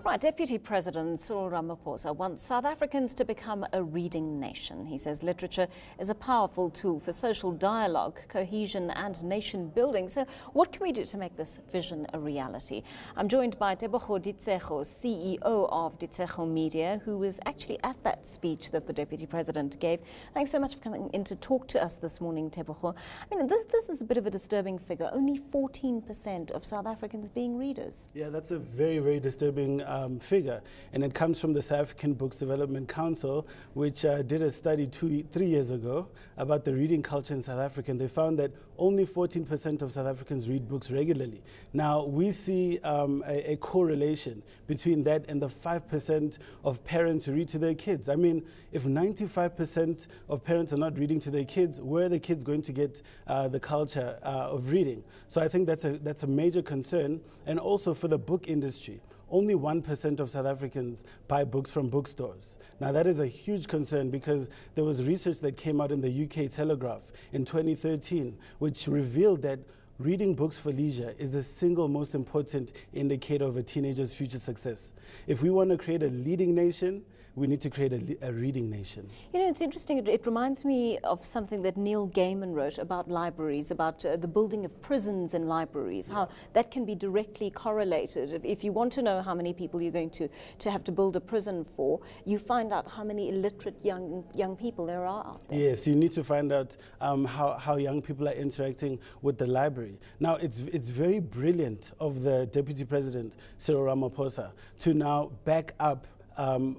Right, Deputy President Cyril Ramaphosa wants South Africans to become a reading nation. He says literature is a powerful tool for social dialogue, cohesion and nation building. So what can we do to make this vision a reality? I'm joined by Tebogo Ditshego, CEO of Ditshego Media, who was actually at that speech that the Deputy President gave. Thanks so much for coming in to talk to us this morning, Tebogo. I mean, this is a bit of a disturbing figure. Only 14% of South Africans being readers. Yeah, that's a very, very disturbing figure, and it comes from the South African Books Development Council, which did a study 3 years ago about the reading culture in South Africa, and they found that only 14% of South Africans read books regularly. Now, we see a correlation between that and the 5% of parents who read to their kids. I mean, if 95% of parents are not reading to their kids, where are the kids going to get the culture of reading? So I think that's a major concern, and also for the book industry. Only 1% of South Africans buy books from bookstores. Now that is a huge concern, because there was research that came out in the UK Telegraph in 2013 which revealed that reading books for leisure is the single most important indicator of a teenager's future success. If we want to create a leading nation, we need to create a reading nation. You know, it's interesting. It reminds me of something that Neil Gaiman wrote about libraries, about the building of prisons and libraries, how that can be directly correlated. If you want to know how many people you're going to have to build a prison for, you find out how many illiterate young people there are out there. Yes, you need to find out how young people are interacting with the library. Now, it's very brilliant of the Deputy President, Cyril Ramaphosa, to now back up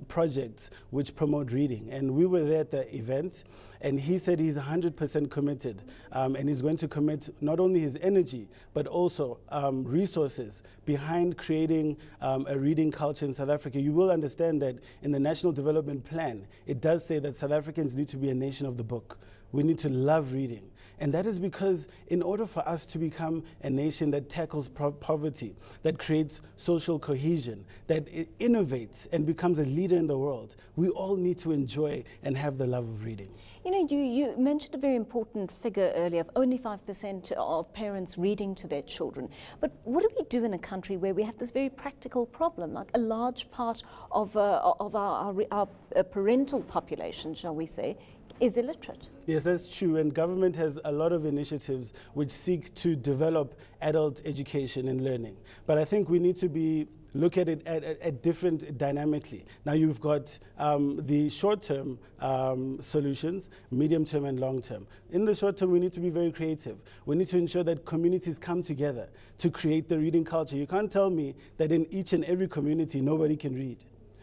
projects which promote reading. And we were there at the event, and he said he's 100% committed, and he's going to commit not only his energy but also resources behind creating a reading culture in South Africa. You will understand that in the National Development Plan, it does say that South Africans need to be a nation of the book. We need to love reading. And that is because in order for us to become a nation that tackles poverty, that creates social cohesion, that innovates and becomes a leader in the world, we all need to enjoy and have the love of reading. You know, you mentioned a very important figure earlier of only 5% of parents reading to their children. But what do we do in a country where we have this very practical problem? Like a large part of our parental population, shall we say, is illiterate. Yes, that's true, and government has a lot of initiatives which seek to develop adult education and learning. But I think we need to look at it at different dynamically. Now you've got the short-term solutions, medium-term and long-term. In the short term, we need to be very creative. We need to ensure that communities come together to create the reading culture. You can't tell me that in each and every community nobody can read.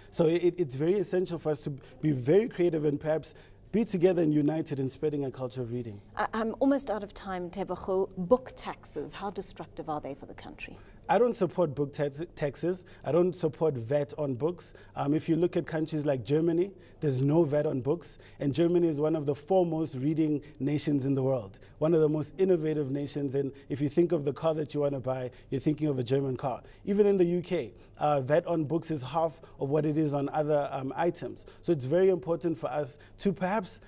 So it's very essential for us to be very creative and perhaps be together and united in spreading a culture of reading. I'm almost out of time, Tebogo. Book taxes, how destructive are they for the country? I don't support book taxes. I don't support VAT on books. If you look at countries like Germany, there's no VAT on books, and Germany is one of the foremost reading nations in the world, one of the most innovative nations, and if you think of the car that you want to buy, you're thinking of a German car. Even in the UK, VAT on books is half of what it is on other items. So it's very important for us to perhaps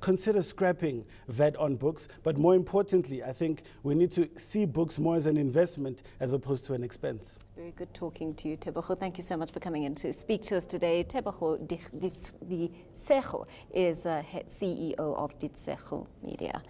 consider scrapping VAT on books, but more importantly, I think we need to see books more as an investment as opposed to an expense. Very good talking to you, Tebogo. Thank you so much for coming in to speak to us today. Tebogo Ditshego is CEO of Ditshego Media.